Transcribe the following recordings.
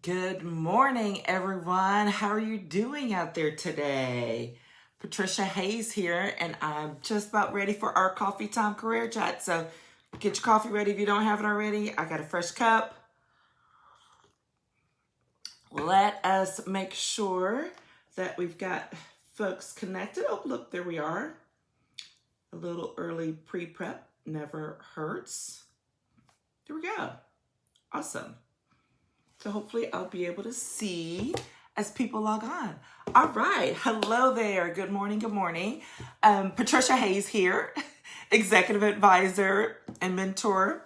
Good morning, everyone. How are you doing out there today? Patricia Hayes here, and I'm just about ready for our coffee time career chat. So get your coffee ready if you don't have it already. I got a fresh cup. Let us make sure that we've got folks connected. Oh, look, there we are. A little early pre-prep never hurts. Here we go. Awesome. So hopefully I'll be able to see as people log on. All right. Hello there. Good morning. Good morning. Patricia Hayes here, executive advisor and mentor,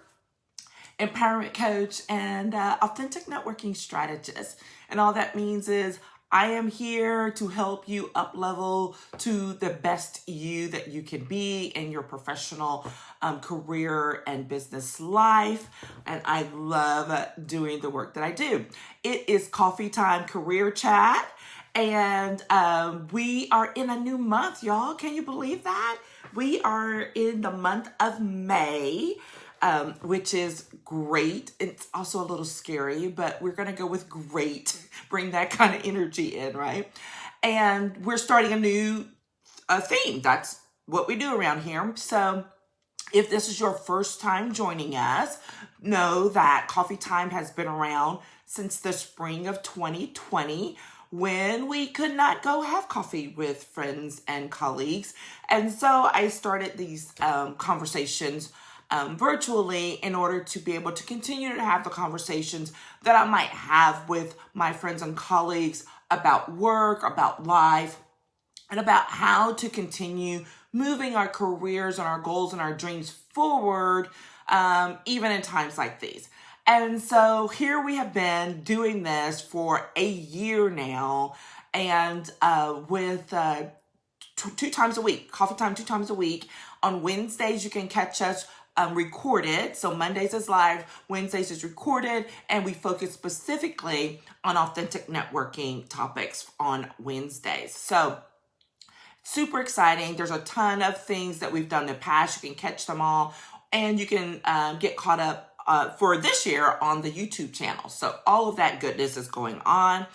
empowerment coach, and authentic networking strategist. And all that means is I am here to help you up level to the best you that you can be in your professional career and business life. And I love doing the work that I do. It is coffee time career chat. And we are in a new month, y'all. Can you believe that? We are in the month of May. Which is great. It's also a little scary, but we're going to go with great. Bring that kind of energy in, right? And we're starting a new theme. That's what we do around here. So if this is your first time joining us, know that Coffee Time has been around since the spring of 2020 when we could not go have coffee with friends and colleagues. And so I started these conversations virtually in order to be able to continue to have the conversations that I might have with my friends and colleagues about work, about life, and about how to continue moving our careers and our goals and our dreams forward, even in times like these. And so here we have been doing this for a year now, and with two times a week, coffee time 2 times a week. On Wednesdays, you can catch us recorded. So Mondays is live, Wednesdays is recorded, and we focus specifically on authentic networking topics on Wednesdays. So super exciting. There's a ton of things that we've done in the past. You can catch them all, and you can get caught up for this year on the YouTube channel. So all of that goodness is going on.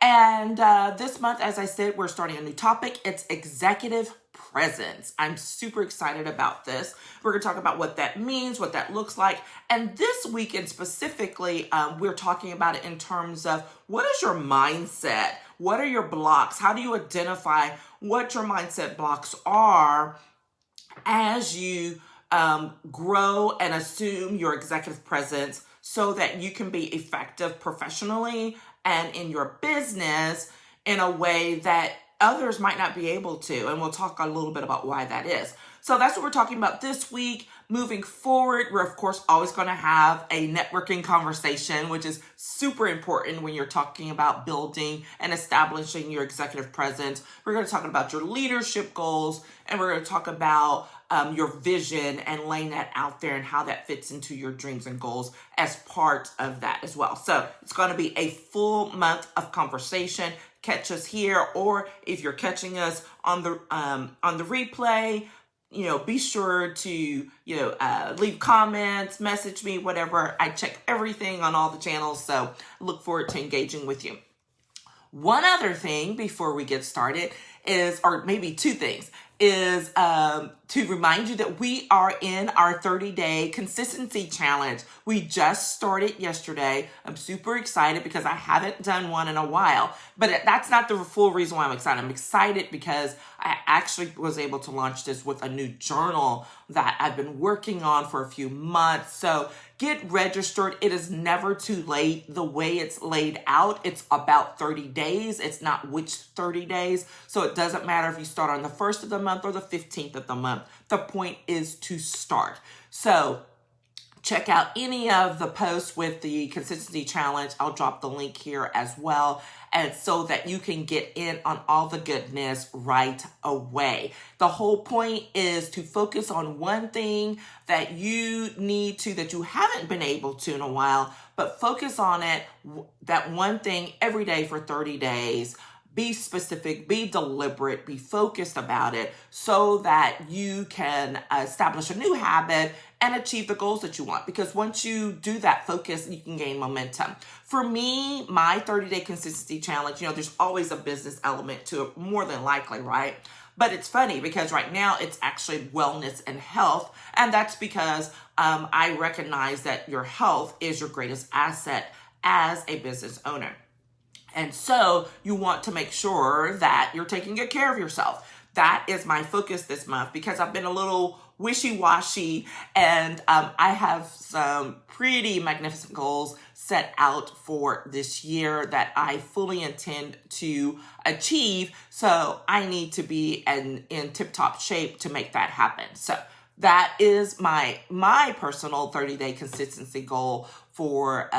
And this month, as I said, we're starting a new topic. It's executive presence. I'm super excited about this. We're going to talk about what that means, what that looks like. And this weekend specifically, we're talking about it in terms of what is your mindset? What are your blocks? How do you identify what your mindset blocks are as you grow and assume your executive presence so that you can be effective professionally and in your business in a way that others might not be able to. And we'll talk a little bit about why that is. So that's what we're talking about this week. Moving forward, we're of course always going to have a networking conversation, which is super important when you're talking about building and establishing your executive presence. We're going to talk about your leadership goals, and we're going to talk about your vision and laying that out there and how that fits into your dreams and goals as part of that as well. So it's going to be a full month of conversation. Catch us here, or if you're catching us on the replay, be sure to leave comments, message me, whatever. I check everything on all the channels, so look forward to engaging with you. One other thing before we get started is, or maybe two things, is to remind you that we are in our 30-day consistency challenge. We just started yesterday. I'm super excited because I haven't done one in a while, but that's not the full reason why I'm excited. I'm excited because I actually was able to launch this with a new journal that I've been working on for a few months. So get registered. It is never too late. The way it's laid out, it's about 30 days. It's not which 30 days. So it doesn't matter if you start on the 1st of the month or the 15th of the month. The point is to start. So check out any of the posts with the consistency challenge. I'll drop the link here as well, and so that you can get in on all the goodness right away. The whole point is to focus on one thing that you haven't been able to in a while, but focus on it, that one thing every day for 30 days. Be specific, be deliberate, be focused about it so that you can establish a new habit and achieve the goals that you want. Because once you do that focus, you can gain momentum. For me, my 30-day consistency challenge, there's always a business element to it, more than likely, right? But it's funny because right now it's actually wellness and health. And that's because I recognize that your health is your greatest asset as a business owner. And so you want to make sure that you're taking good care of yourself. That is my focus this month because I've been a little wishy-washy, and I have some pretty magnificent goals set out for this year that I fully intend to achieve. So I need to be in tip-top shape to make that happen. So that is my personal 30-day consistency goal for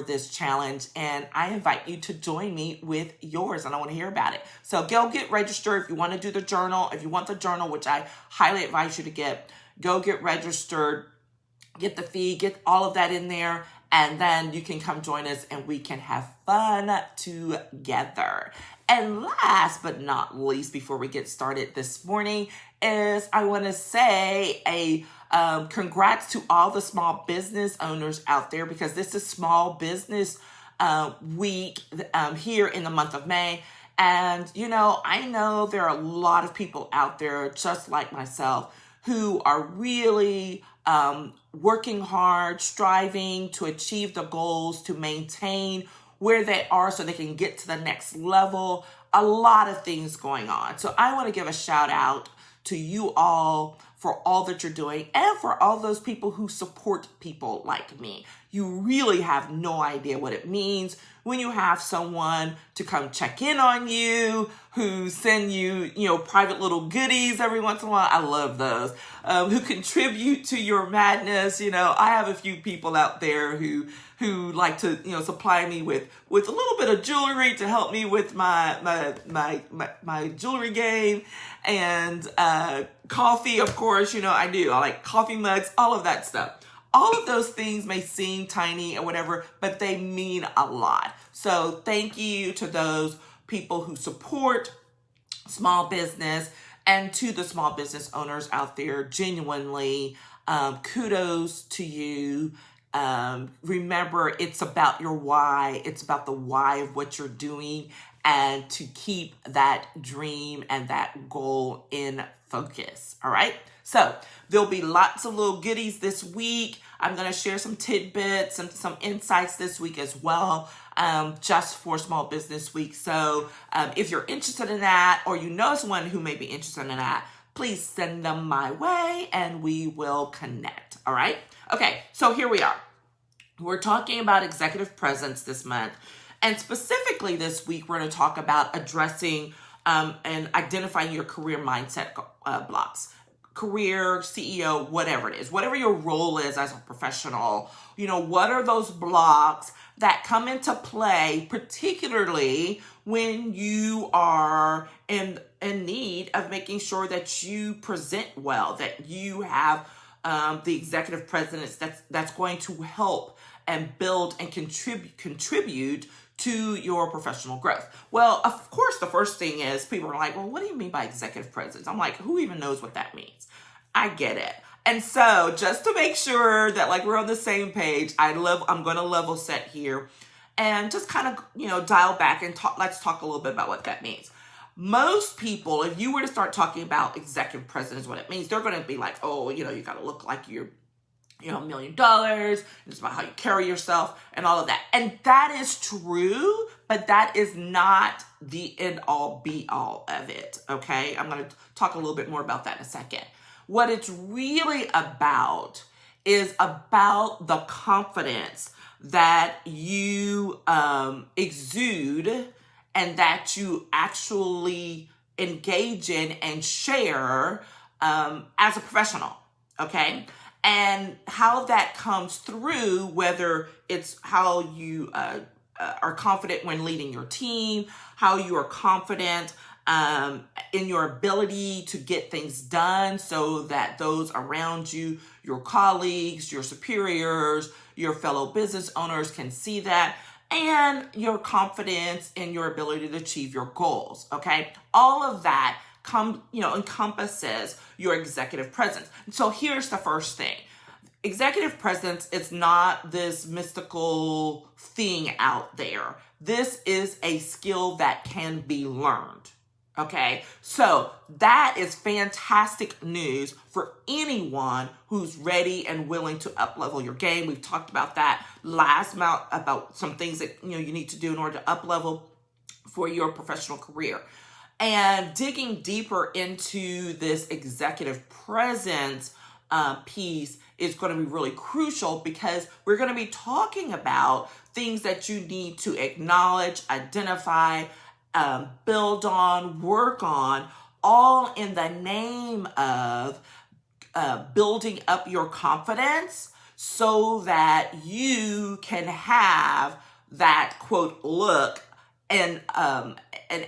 this challenge, and I invite you to join me with yours, and I want to hear about it. So go get registered if you want to do the journal. If you want the journal, which I highly advise you to get, go get registered, get the fee, get all of that in there, and then you can come join us and we can have fun together. And last but not least, before we get started this morning, is I want to say congrats to all the small business owners out there, because this is Small Business Week here in the month of May. And, I know there are a lot of people out there just like myself who are really working hard, striving to achieve the goals, to maintain where they are so they can get to the next level. A lot of things going on. So I want to give a shout out to you all for all that you're doing, and for all those people who support people like me. You really have no idea what it means when you have someone to come check in on you, who send you, private little goodies every once in a while. I love those. Who contribute to your madness. I have a few people out there who like to, supply me with a little bit of jewelry to help me with my jewelry game, and coffee, of course. I do. I like coffee mugs, all of that stuff. All of those things may seem tiny or whatever, but they mean a lot. So thank you to those people who support small business, and to the small business owners out there. Genuinely, kudos to you. Remember, it's about your why. It's about the why of what you're doing, and to keep that dream and that goal in focus. All right. So there'll be lots of little goodies this week. I'm going to share some tidbits and some insights this week as well, just for Small Business Week. So if you're interested in that, or you know someone who may be interested in that, please send them my way and we will connect. All right. Okay. So here we are. We're talking about executive presence this month. And specifically this week, we're going to talk about addressing and identifying your career mindset blocks. Career, CEO, whatever it is, whatever your role is as a professional, what are those blocks that come into play, particularly when you are in need of making sure that you present well, that you have the executive presence that's going to help and build and contribute to your professional growth. Well, of course, the first thing is people are like, well, what do you mean by executive presence? I'm like, who even knows what that means? I get it. And so just to make sure that we're on the same page, I'm going to level set here and just kind of, dial back and let's talk a little bit about what that means. Most people, if you were to start talking about executive presence, what it means, they're going to be like, oh, you got to look like you're $1 million. It's about how you carry yourself and all of that. And that is true, but that is not the end all be all of it. Okay. I'm going to talk a little bit more about that in a second. What it's really about is about the confidence that you exude and that you actually engage in and share as a professional. Okay. And how that comes through, whether it's how you are confident when leading your team, how you are confident in your ability to get things done so that those around you, your colleagues, your superiors, your fellow business owners can see that, and your confidence in your ability to achieve your goals. Okay. All of that encompasses your executive presence. So here's the first thing. executive presence is not this mystical thing out there. This is a skill that can be learned. Okay, so that is fantastic news for anyone who's ready and willing to up-level your game. We've talked about that last month, about some things that you need to do in order to up-level for your professional career. And digging deeper into this executive presence piece is going to be really crucial, because we're going to be talking about things that you need to acknowledge, identify, build on, work on, all in the name of building up your confidence so that you can have that quote look and an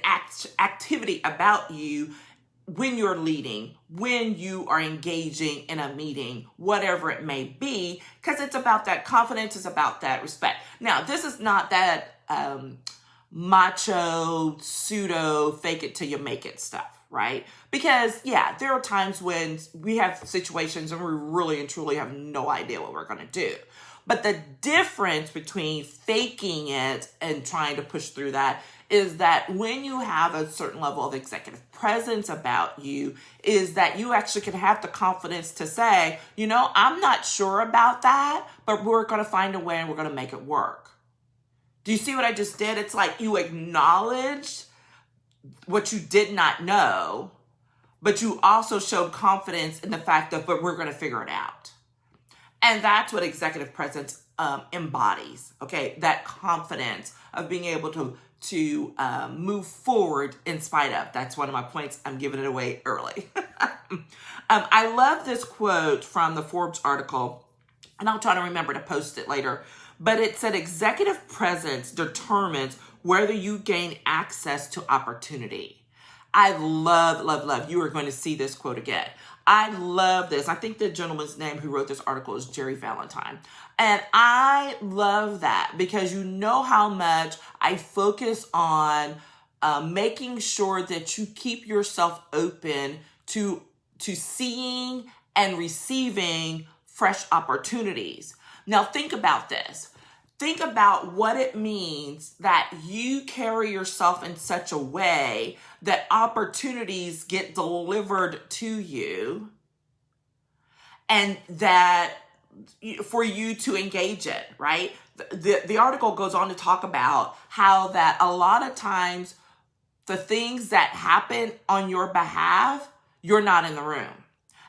activity about you when you're leading, when you are engaging in a meeting, whatever it may be, because it's about that confidence, it's about that respect. Now, this is not that macho, pseudo, fake it till you make it stuff, right? Because, yeah, there are times when we have situations and we really and truly have no idea what we're going to do. But the difference between faking it and trying to push through that is that when you have a certain level of executive presence about you, is that you actually can have the confidence to say, I'm not sure about that, but we're going to find a way and we're going to make it work. Do you see what I just did? It's like you acknowledged what you did not know, but you also showed confidence in the fact that, but we're going to figure it out. And that's what executive presence embodies, okay? That confidence of being able to move forward in spite of. That's one of my points. I'm giving it away early. I love this quote from the Forbes article, and I'll try to remember to post it later, but it said, executive presence determines whether you gain access to opportunity. I love, you are going to see this quote again. I love this. I think the gentleman's name who wrote this article is Jerry Valentine. And I love that because you know how much I focus on making sure that you keep yourself open to seeing and receiving fresh opportunities. Now think about this. Think about what it means that you carry yourself in such a way that opportunities get delivered to you and that for you to engage it, right? The article goes on to talk about how that a lot of times the things that happen on your behalf, you're not in the room.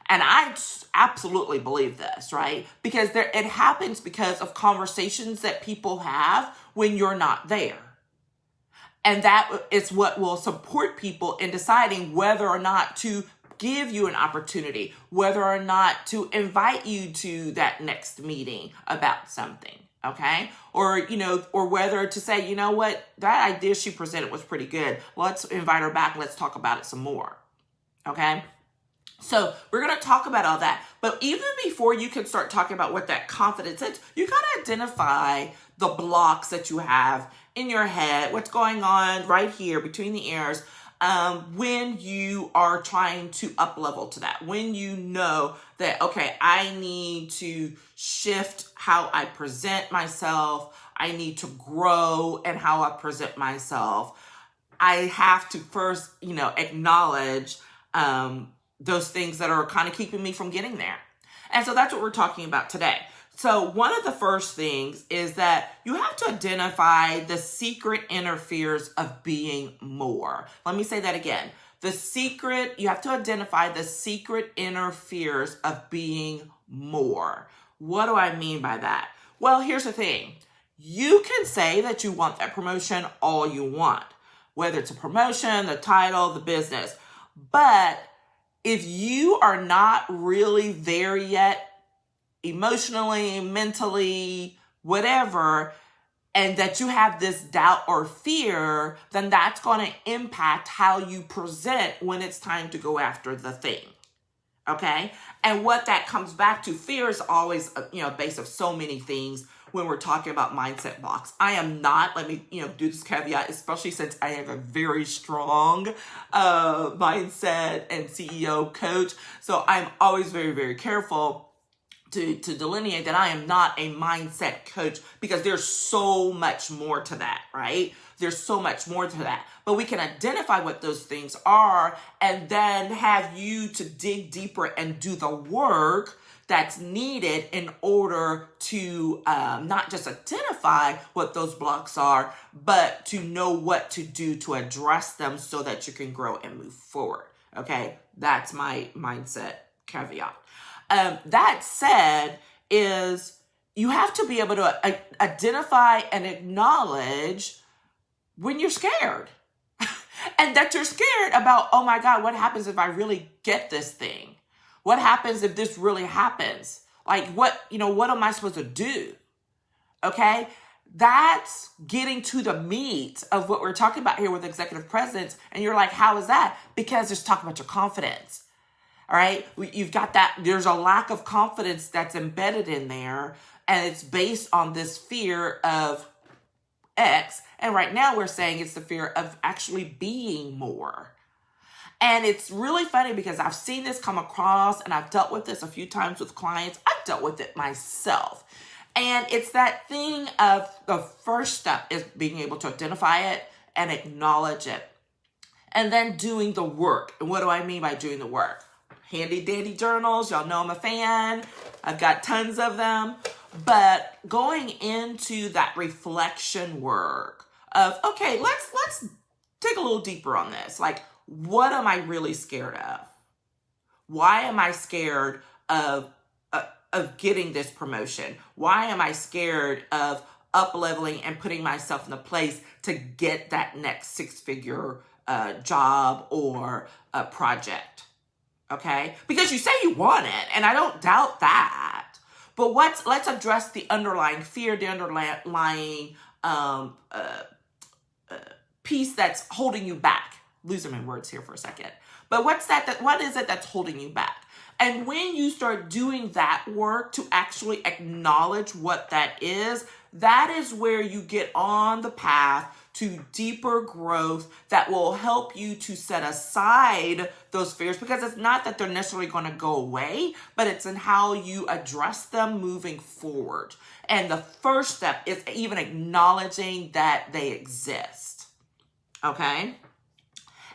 And I absolutely believe this, right? Because it happens because of conversations that people have when you're not there. And that is what will support people in deciding whether or not to give you an opportunity, whether or not to invite you to that next meeting about something, okay? Or whether to say, what, that idea she presented was pretty good. Let's invite her back. Let's talk about it some more, okay? So we're going to talk about all that. But even before you can start talking about what that confidence is, you got to identify the blocks that you have in your head, what's going on right here between the ears, when you are trying to up level to that, when you know that, okay, I need to shift how I present myself. I need to grow in how I present myself. I have to first, acknowledge, those things that are kind of keeping me from getting there. And so that's what we're talking about today. So one of the first things is that you have to identify the secret inner fears of being more. Let me say that again. You have to identify the secret inner fears of being more. What do I mean by that? Well, here's the thing. You can say that you want that promotion all you want, whether it's a promotion, the title, the business, but if you are not really there yet, emotionally, mentally, whatever, and that you have this doubt or fear, then that's going to impact how you present when it's time to go after the thing. Okay? And what that comes back to, fear is always, a base of so many things when we're talking about mindset blocks. I am not, let me, do this caveat, especially since I have a very strong mindset and CEO coach. So I'm always very, very careful to delineate that I am not a mindset coach, because there's so much more to that, right? There's so much more to that. But we can identify what those things are and then have you to dig deeper and do the work that's needed in order to not just identify what those blocks are, but to know what to do to address them so that you can grow and move forward. Okay, that's my mindset caveat. That said, is you have to be able to identify and acknowledge when you're scared. And that you're scared about, oh my God, what happens if I really get this thing? What happens if this really happens? Like, what am I supposed to do? Okay? That's getting to the meat of what we're talking about here with executive presence. And you're like, how is that? Because it's talking about your confidence. All right? You've got that. There's a lack of confidence that's embedded in there. And it's based on this fear of X. And right now we're saying it's the fear of actually being more. And it's really funny because I've seen this come across, and I've dealt with this a few times with clients. I've dealt with it myself. And it's that thing of the first step is being able to identify it and acknowledge it. And then doing the work. And what do I mean by doing the work? Handy dandy journals. Y'all know I'm a fan. I've got tons of them. But going into that reflection work of, okay, let's dig a little deeper on this. Like, what am I really scared of? Why am I scared of getting this promotion? Why am I scared of up-leveling and putting myself in a place to get that next six-figure job or a project? Okay? Because you say you want it, and I don't doubt that. But let's address the underlying fear, the underlying piece that's holding you back. Losing my words here for a second. But what is it that's holding you back? And when you start doing that work to actually acknowledge what that is where you get on the path to deeper growth that will help you to set aside those fears, because it's not that they're necessarily going to go away, but it's in how you address them moving forward. And the first step is even acknowledging that they exist. Okay?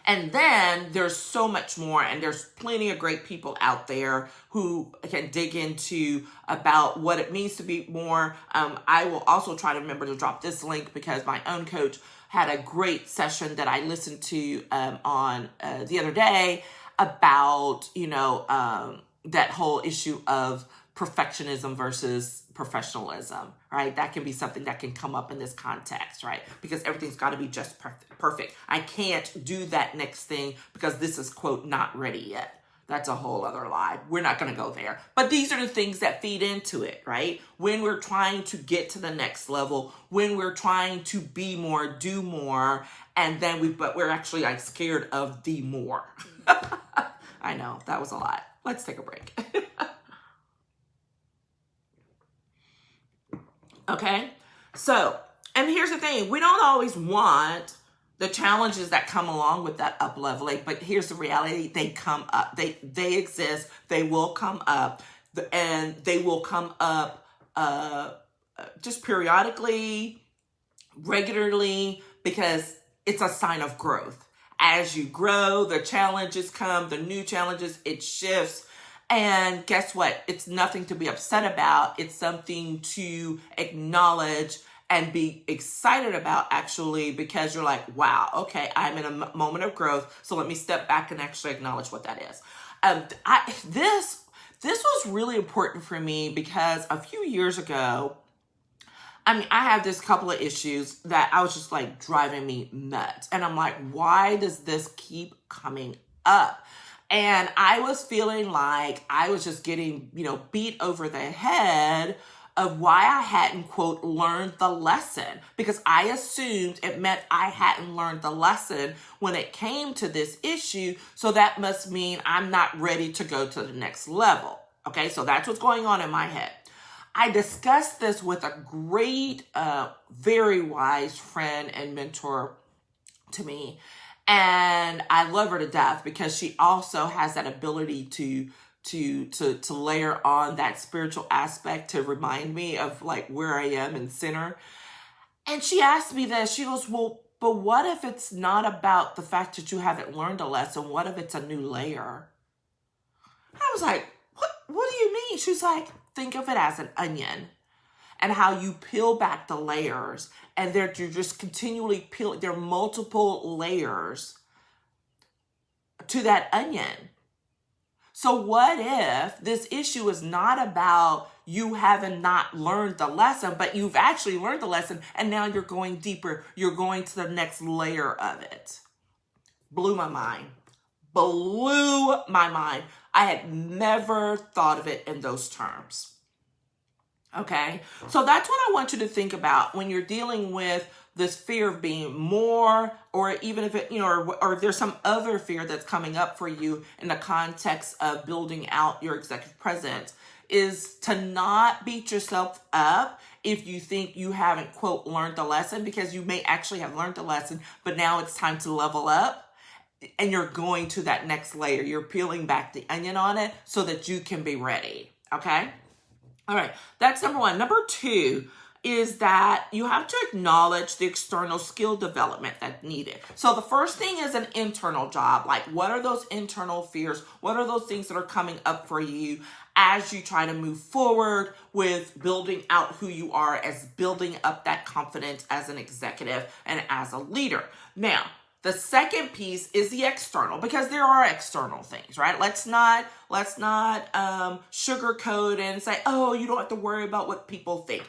And then there's so much more, and there's plenty of great people out there who can dig into about what it means to be more. I will also try to remember to drop this link, because my own coach had a great session that I listened to on the other day about, that whole issue of perfectionism versus professionalism, right? That can be something that can come up in this context, right? Because everything's got to be just perfect. I can't do that next thing because this is, quote, not ready yet. That's a whole other lie. We're not going to go there. But these are the things that feed into it, right? When we're trying to get to the next level, when we're trying to be more, do more, and then but we're actually like scared of the more. I know, that was a lot. Let's take a break. Okay, so, and here's the thing. We don't always want the challenges that come along with that up leveling, but here's the reality. They come up. They exist. They will come up, and they will come up just periodically, regularly, because it's a sign of growth. As you grow, the challenges come, the new challenges, it shifts. And guess what? It's nothing to be upset about. It's something to acknowledge and be excited about, actually, because you're like, wow, okay, I'm in a moment of growth. So let me step back and actually acknowledge what that is. This was really important for me because a few years ago, I have this couple of issues that I was just like driving me nuts. And I'm like, why does this keep coming up? And I was feeling like I was just getting, beat over the head of why I hadn't, quote, learned the lesson, because I assumed it meant I hadn't learned the lesson when it came to this issue. So that must mean I'm not ready to go to the next level. Okay, so that's what's going on in my head. I discussed this with a great, very wise friend and mentor to me. And I love her to death because she also has that ability to to layer on that spiritual aspect to remind me of like where I am in center. And she asked me this. She goes, well, but what if it's not about the fact that you haven't learned a lesson? What if it's a new layer? I was like, what do you mean? She's like, think of it as an onion and how you peel back the layers, and you're just continually peeling. There are multiple layers to that onion. So what if this issue is not about you having not learned the lesson, but you've actually learned the lesson and now you're going deeper. You're going to the next layer of it. Blew my mind. Blew my mind. I had never thought of it in those terms. Okay? So that's what I want you to think about when you're dealing with this fear of being more, or even if it, or if there's some other fear that's coming up for you in the context of building out your executive presence, is to not beat yourself up if you think you haven't, quote, learned the lesson, because you may actually have learned the lesson, but now it's time to level up and you're going to that next layer. You're peeling back the onion on it so that you can be ready. Okay? All right. That's number one. Number two is that you have to acknowledge the external skill development that's needed. So the first thing is an internal job. Like, what are those internal fears? What are those things that are coming up for you as you try to move forward with building out who you are, as building up that confidence as an executive and as a leader? Now, the second piece is the external, because there are external things, right? Let's not sugarcoat and say, oh, you don't have to worry about what people think.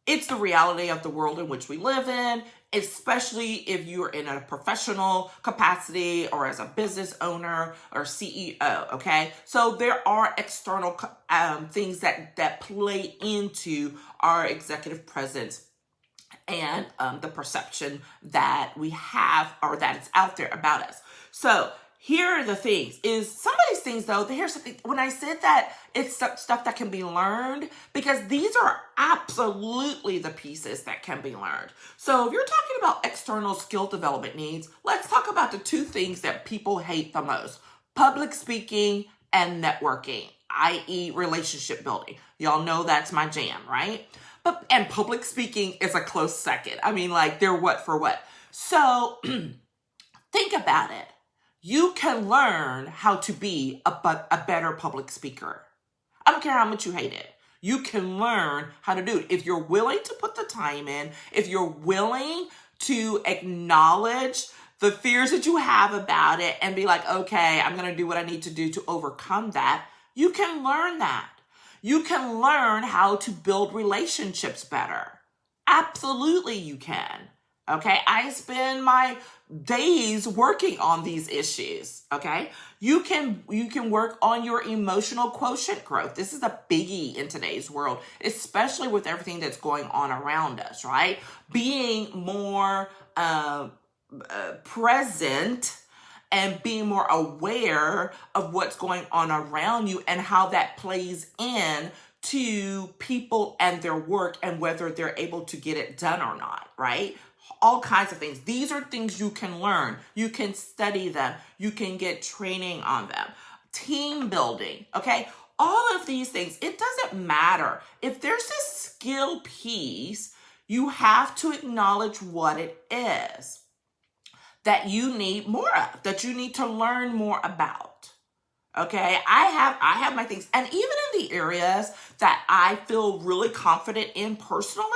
It's the reality of the world in which we live in, especially if you're in a professional capacity or as a business owner or CEO, okay? So there are external things that play into our executive presence and the perception that we have, or that is out there about us. So here are the things. Is some of these things, though, here's something. When I said that it's stuff that can be learned, because these are absolutely the pieces that can be learned. So if you're talking about external skill development needs, let's talk about the two things that people hate the most: public speaking and networking, i.e. relationship building. Y'all know that's my jam, right? And public speaking is a close second. I mean, like, they're what for what. So think about it. You can learn how to be a better public speaker. I don't care how much you hate it. You can learn how to do it. If you're willing to put the time in, if you're willing to acknowledge the fears that you have about it and be like, okay, I'm going to do what I need to do to overcome that, you can learn that. You can learn how to build relationships better. Absolutely you can. Okay, I spend my days working on these issues. Okay, you can work on your emotional quotient growth. This is a biggie in today's world, especially with everything that's going on around us, right? Being more present and being more aware of what's going on around you and how that plays in to people and their work and whether they're able to get it done or not, right? All kinds of things. These are things you can learn. You can study them. You can get training on them. Team building, okay? All of these things, it doesn't matter. If there's a skill piece, you have to acknowledge what it is that you need more of, that you need to learn more about. Okay, I have my things. And even in the areas that I feel really confident in personally,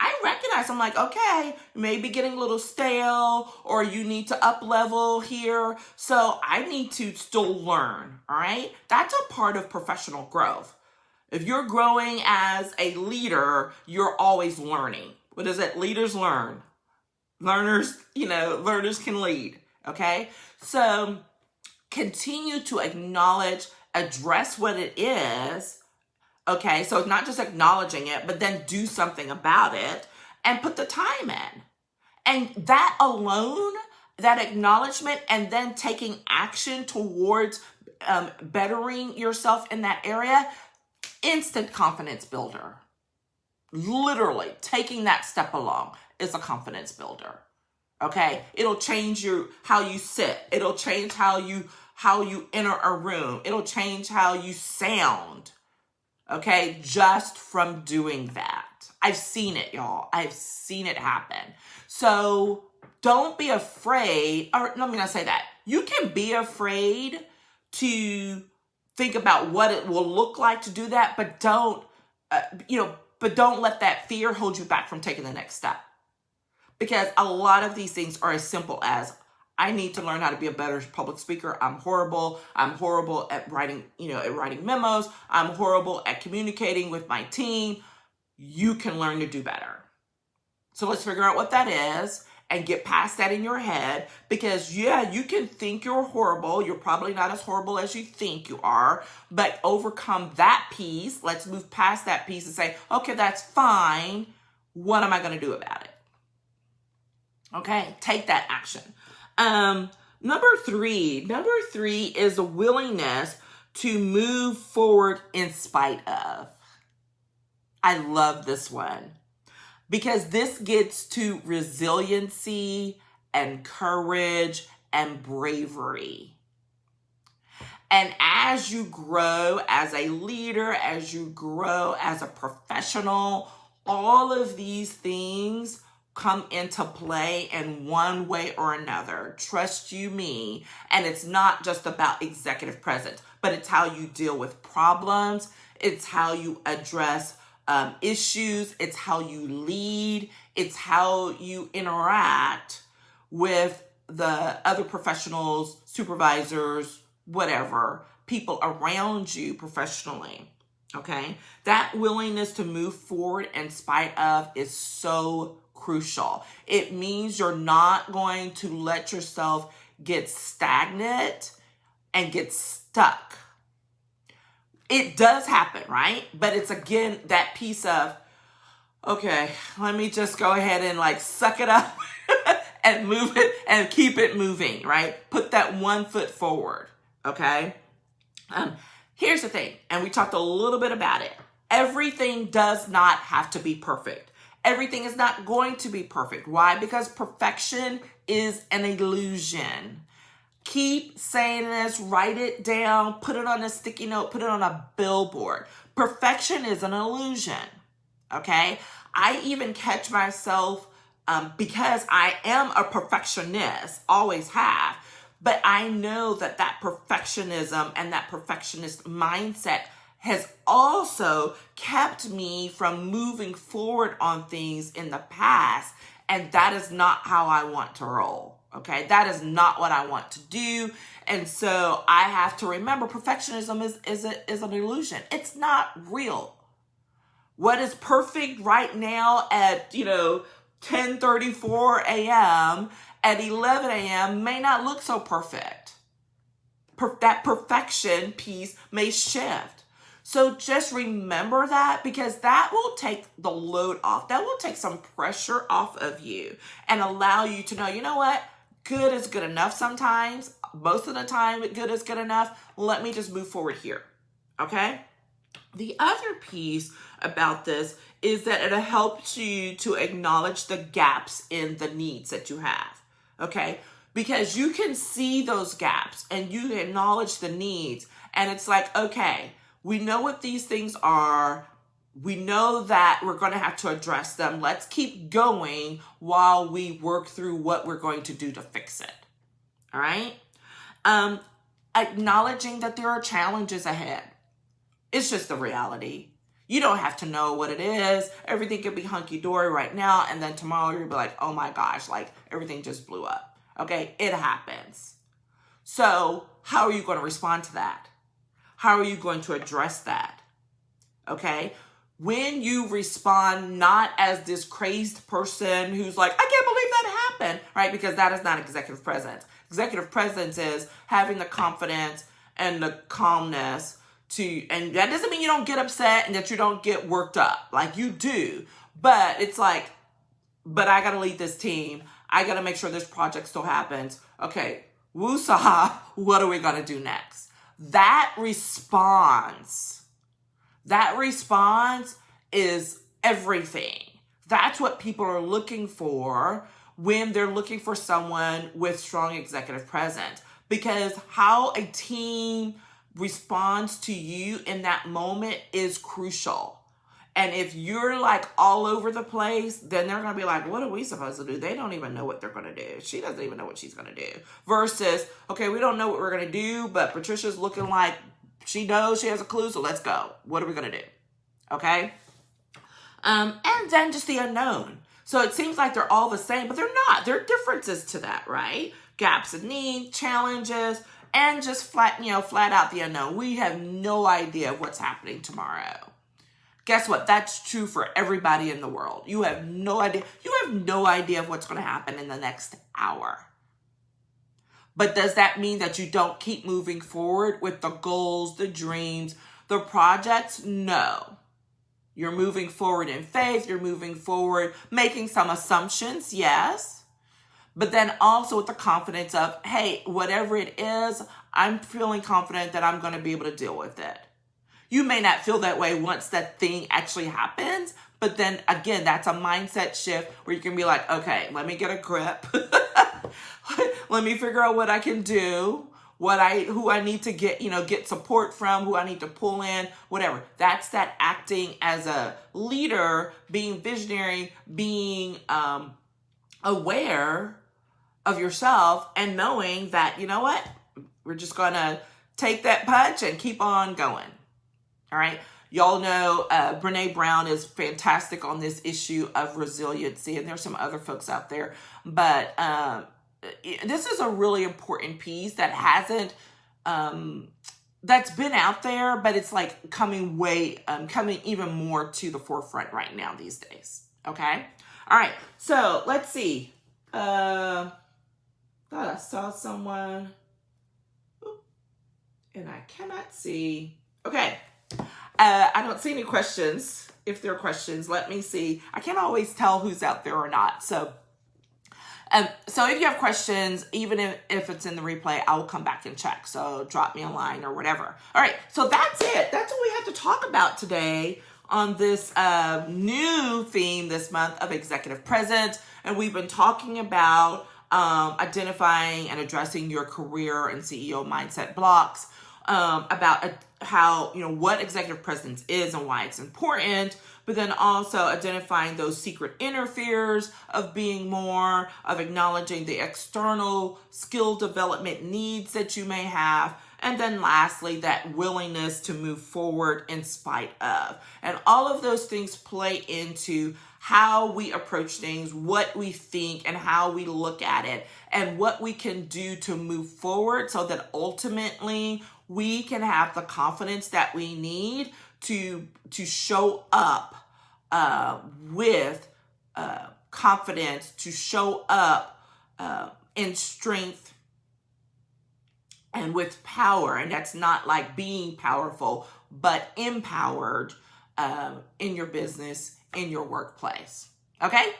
I recognize, I'm like, okay, maybe getting a little stale, or you need to up level here. So I need to still learn, all right? That's a part of professional growth. If you're growing as a leader, you're always learning. What is it? Leaders learn. Learners can lead, okay? So continue to acknowledge, address what it is, okay? So it's not just acknowledging it, but then do something about it and put the time in. And that alone, that acknowledgement, and then taking action towards bettering yourself in that area, instant confidence builder. Literally taking that step along is a confidence builder. Okay, it'll change how you sit. It'll change how you how you enter a room. It'll change how you sound. Okay, just from doing that. I've seen it, y'all. I've seen it happen. So don't be afraid, or let me not say that. You can be afraid to think about what it will look like to do that, but don't let that fear hold you back from taking the next step. Because a lot of these things are as simple as, I need to learn how to be a better public speaker. I'm horrible. I'm horrible at writing, at writing memos. I'm horrible at communicating with my team. You can learn to do better. So let's figure out what that is and get past that in your head, because you can think you're horrible. You're probably not as horrible as you think you are, but overcome that piece. Let's move past that piece and say, okay, that's fine. What am I going to do about it? Okay, take that action. Number three is a willingness to move forward in spite of. I love this one because this gets to resiliency and courage and bravery. And as you grow as a leader, as you grow as a professional, all of these things come into play in one way or another. Trust you me. And it's not just about executive presence, but it's how you deal with problems. It's how you address issues. It's how you lead. It's how you interact with the other professionals, supervisors, whatever, people around you professionally. Okay? That willingness to move forward in spite of is so crucial. It means you're not going to let yourself get stagnant and get stuck. It does happen, right? But it's again that piece of, okay, let me just go ahead and suck it up and move it and keep it moving, right? Put that one foot forward, okay? Here's the thing, and we talked a little bit about it. Everything does not have to be perfect. Everything is not going to be perfect. Why? Because perfection is an illusion. Keep saying this, write it down, put it on a sticky note, put it on a billboard. Perfection is an illusion, okay? I even catch myself because I am a perfectionist, always have, but I know that perfectionism and that perfectionist mindset has also kept me from moving forward on things in the past. And that is not how I want to roll. Okay. That is not what I want to do. And so I have to remember perfectionism is an illusion. It's not real. What is perfect right now at, 10:34 a.m. at 11 a.m. may not look so perfect. That perfection piece may shift. So just remember that, because that will take the load off. That will take some pressure off of you and allow you to know, you know what? Good is good enough sometimes. Most of the time, good is good enough. Let me just move forward here. Okay? The other piece about this is that it helps you to acknowledge the gaps in the needs that you have. Okay? Because you can see those gaps and you acknowledge the needs. And it's like, okay, we know what these things are. We know that we're going to have to address them. Let's keep going while we work through what we're going to do to fix it. All right? Acknowledging that there are challenges ahead. It's just the reality. You don't have to know what it is. Everything could be hunky-dory right now, and then tomorrow you'll be like, oh my gosh, everything just blew up. Okay? It happens. So how are you going to respond to that? How are you going to address that? Okay? When you respond not as this crazed person who's like, I can't believe that happened, right? Because that is not executive presence. Executive presence is having the confidence and the calmness and that doesn't mean you don't get upset and that you don't get worked up. You do. But it's but I got to lead this team. I got to make sure this project still happens. Okay, woosah, what are we going to do next? That response is everything. That's what people are looking for when they're looking for someone with strong executive presence. because how a team responds to you in that moment is crucial. And if you're like all over the place, then they're going to be like, what are we supposed to do? They don't even know what they're going to do. She doesn't even know what she's going to do. Versus, okay, we don't know what we're going to do, but Patricia's looking like she knows, she has a clue, so let's go. What are we going to do? Okay? And then just the unknown. So it seems like they're all the same, but they're not. There are differences to that, right? Gaps in need, challenges, and just flat out the unknown. We have no idea what's happening tomorrow. Guess what? That's true for everybody in the world. You have no idea. You have no idea of what's going to happen in the next hour. But does that mean that you don't keep moving forward with the goals, the dreams, the projects? No. You're moving forward in faith. You're moving forward, making some assumptions, yes. But then also with the confidence of, hey, whatever it is, I'm feeling confident that I'm going to be able to deal with it. You may not feel that way once that thing actually happens, but then again, that's a mindset shift where you can be like, okay, let me get a grip. Let me figure out what I can do, who I need to get support from, who I need to pull in, whatever. That's that acting as a leader, being visionary, being aware of yourself and knowing that, you know what, we're just going to take that punch and keep on going. All right. Y'all know Brene Brown is fantastic on this issue of resiliency, and there's some other folks out there. But this is a really important piece that hasn't, that's been out there, but it's like coming even more to the forefront right now these days. Okay. All right. So let's see. Thought I saw someone, and I cannot see. Okay. I don't see any questions. If there are questions, let me see. I can't always tell who's out there or not. So if you have questions, even if it's in the replay, I will come back and check. So drop me a line or whatever. All right. So that's it. That's what we have to talk about today on this new theme this month of Executive Present. And we've been talking about identifying and addressing your career and CEO mindset blocks, about how, what executive presence is and why it's important, but then also identifying those secret interferes of being more, of acknowledging the external skill development needs that you may have, and then lastly, that willingness to move forward in spite of. And all of those things play into how we approach things, what we think, and how we look at it, and what we can do to move forward so that ultimately we can have the confidence that we need to show up with confidence, to show up in strength and with power. And that's not like being powerful, but empowered in your business, in your workplace. Okay?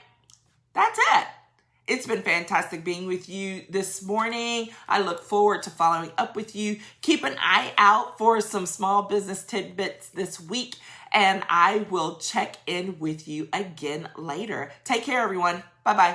That's it. It's been fantastic being with you this morning. I look forward to following up with you. Keep an eye out for some small business tidbits this week, and I will check in with you again later. Take care, everyone. Bye-bye.